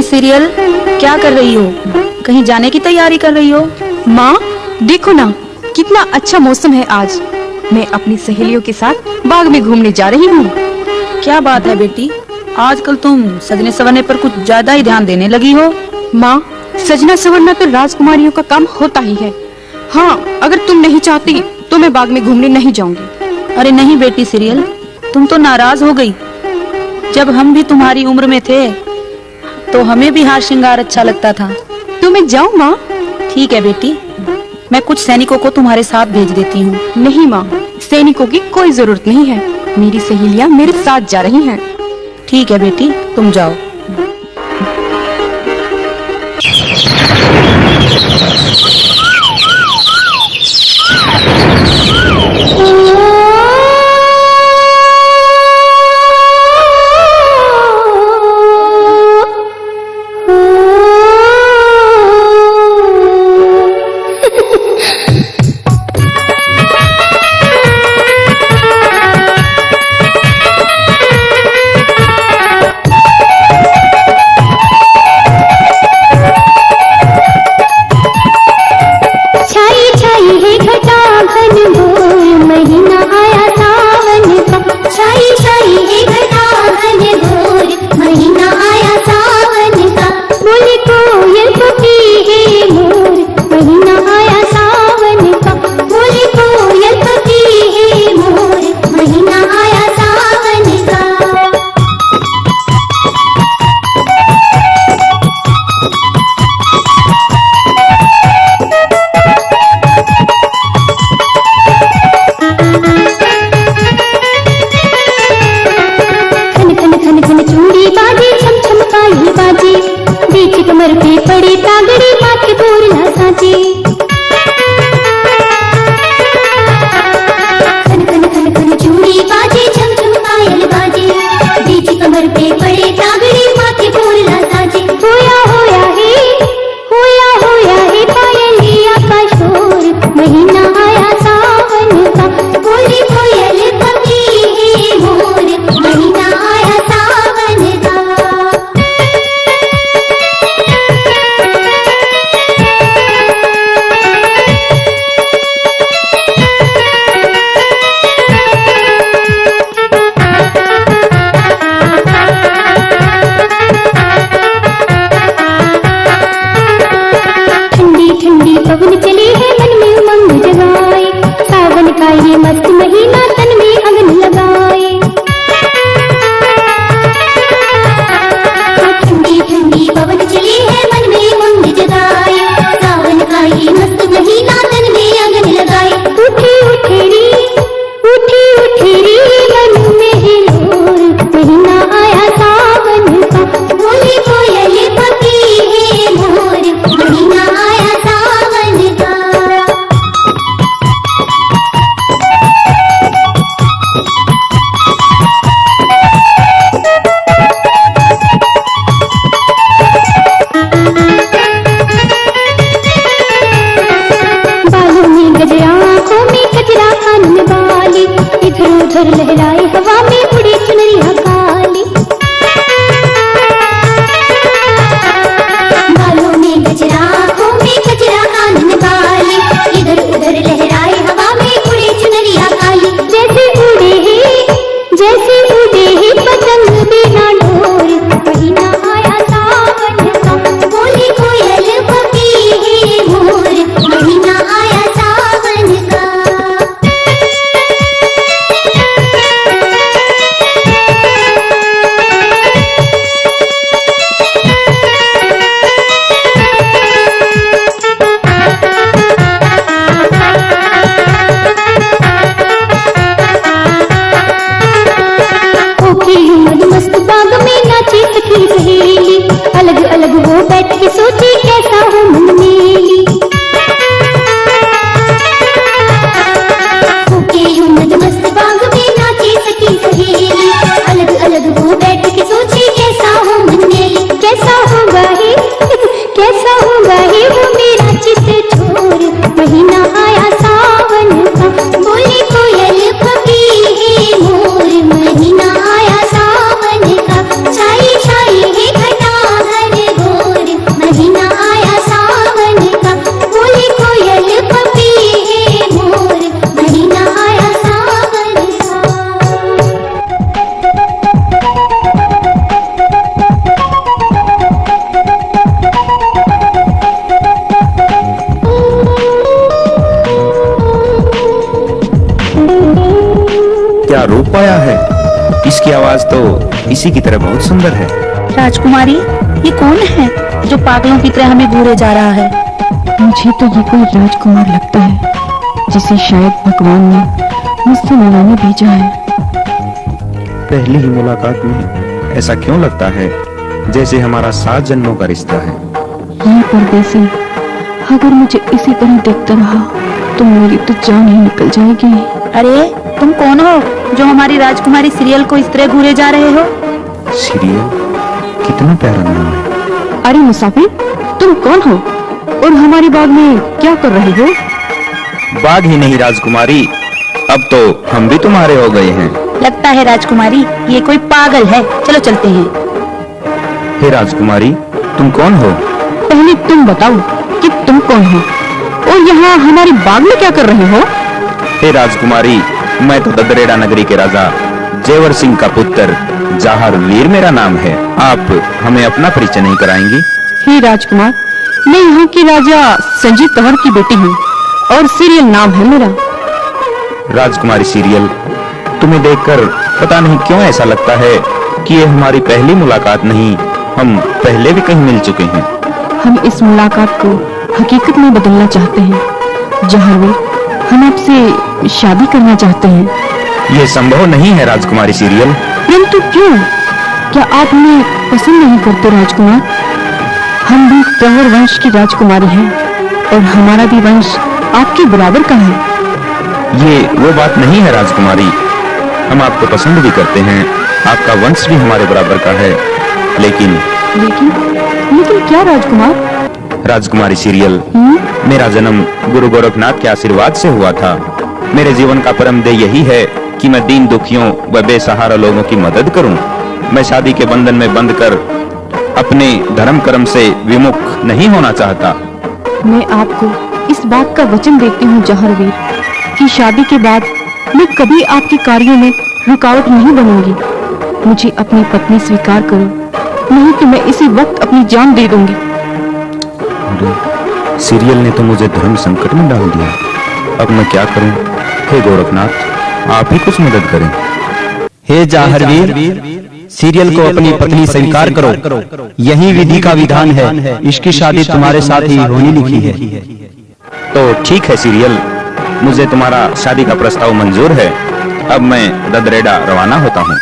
Serial, क्या कर रही हो? कहीं जाने की तैयारी कर रही हो? माँ देखो ना, कितना अच्छा मौसम है आज। मैं अपनी सहेलियों के साथ बाग में घूमने जा रही हूँ। क्या बात है बेटी, आजकल तुम सजने संवरने पर कुछ ज्यादा ही ध्यान देने लगी हो। माँ, सजना संवरना तो राजकुमारियों का काम होता ही है। हाँ, अगर तुम नहीं चाहती तो मैं बाग में घूमने नहीं जाऊंगी। अरे नहीं बेटी सीरियल, तुम तो नाराज हो गई। जब हम भी तुम्हारी उम्र में थे तो हमें भी हार श्रृंगार अच्छा लगता था। तो मैं जाऊँ माँ? ठीक है बेटी, मैं कुछ सैनिकों को तुम्हारे साथ भेज देती हूँ। नहीं माँ, सैनिकों की कोई जरूरत नहीं है। मेरी सहेलियाँ मेरे साथ जा रही हैं। ठीक है बेटी, तुम जाओ। कमर पे पड़ी तागड़ी माथे बोरला साची। खन खन खन खन चूड़ी बाजे, झम झम पायल बाजे। बीच कमर पे पड़े तागड़ी माथे बोरला साची। होया होया है पायलिया का शोर। महीना आया सावन का, बोली कोयल पकी है मोर। महीना आया सावन का। पवन चली है मन में उमंग जगाए। सावन का ये मस्त महीना तन में अगन लगाए। ठंडी ठंडी पवन चली है मन में उमंग जगाए। सावन का ये मस्त महीना तन में अगन लगाए। उठी उठेरी मन में हिलोर। महीना आया सावन का, बोली कोयल पकी है मोर। महीना आया सावन का। बालों में गजरा, आंखों में कजरा, कान में बाली। इधर उधर लहराए हवा में उड़ी चुनरिया काली। बालों में गजरा, आंखों में कजरा, कान में बाली। इधर उधर लहराए हवा में उड़ी चुनरिया काली। जैसे उड़े ही पतंग बिना डोर। महीना आया सावन का, बोली कोयल पकी है मोर। महीना आया सावन का। क्या रूप पाया है। इसकी आवाज तो इसी की तरह बहुत सुंदर है। राजकुमारी, ये कौन है जो पागलों की तरह हमें घूरे जा रहा है? मुझे तो ये कोई राजकुमार लगता है जिसे शायद भगवान ने मुझसे मिलाने भेजा है। पहली ही मुलाकात में ऐसा क्यों लगता है जैसे हमारा 7 जन्मों का रिश्ता है। ये परदेसी अगर मुझे इसी तरह देखता रहा तो मेरी तो जान ही निकल जाएगी। अरे तुम कौन हो जो हमारी राजकुमारी सीरियल को इस तरह घूरे जा रहे हो? सीरियल? कितना प्यारा नाम है। अरे मुसाफिर, तुम कौन हो और हमारी बाग में क्या कर रहे हो? बाघ ही नहीं राजकुमारी, अब तो हम भी तुम्हारे हो गए हैं। लगता है राजकुमारी ये कोई पागल है, चलो चलते हैं। हे राजकुमारी, तुम कौन हो? पहले तुम बताओ कि तुम कौन हो और यहाँ हमारी बाग में क्या कर रहे हो? हे राजकुमारी, मैं तो ददरेड़ा नगरी के राजा जेवर सिंह का पुत्र जाहर वीर मेरा नाम है। आप हमें अपना परिचय नहीं कराएंगी? हे राजकुमार, मैं यहाँ की राजा संजीव तंवर की बेटी हूँ और सीरियल नाम है मेरा। राजकुमारी सीरियल, तुम्हें देखकर पता नहीं क्यों ऐसा लगता है कि ये हमारी पहली मुलाकात नहीं, हम पहले भी कहीं मिल चुके हैं। हम इस मुलाकात को हकीकत में बदलना चाहते हैं। जहांवीर, हम आपसे शादी करना चाहते हैं। ये संभव नहीं है राजकुमारी सीरियल। परंतु क्यों? क्या आप हमें पसंद नहीं करते राजकुमार? हम भी तंवर वंश की राजकुमारी हैं और हमारा भी वंश आपके बराबर का है। ये वो बात नहीं है राजकुमारी, हम आपको पसंद भी करते हैं, आपका वंश भी हमारे बराबर का है, लेकिन क्या राजकुमार? राजकुमारी सीरियल, मेरा जन्म गुरु गोरखनाथ के आशीर्वाद से हुआ था। मेरे जीवन का परम ध्येय यही है कि मैं दीन दुखियों व बेसहारा लोगों की मदद करूं। मैं शादी के बंधन में बंध कर अपने धर्म कर्म से विमुख नहीं होना चाहता। मैं आपको इस बात का वचन देती हूँ जहांवीर कि शादी के बाद मैं कभी आपके कार्यों में रुकावट नहीं बनूंगी। मुझे अपनी पत्नी स्वीकार करो, नहीं तो मैं इसी वक्त अपनी जान दे दूंगी। सीरियल ने तो मुझे धर्म संकट में डाल दिया, अब मैं क्या करूं? हे गोरखनाथ, आप ही कुछ मदद करें। हे जाहरवीर, सीरियल को अपनी पत्नी स्वीकार करो, यही विधि का विधान है। इसकी शादी तुम्हारे साथ ही होनी लिखी है। तो ठीक है सीरियल, मुझे तुम्हारा शादी का प्रस्ताव मंजूर है। अब मैं ददरेड़ा रवाना होता हूँ।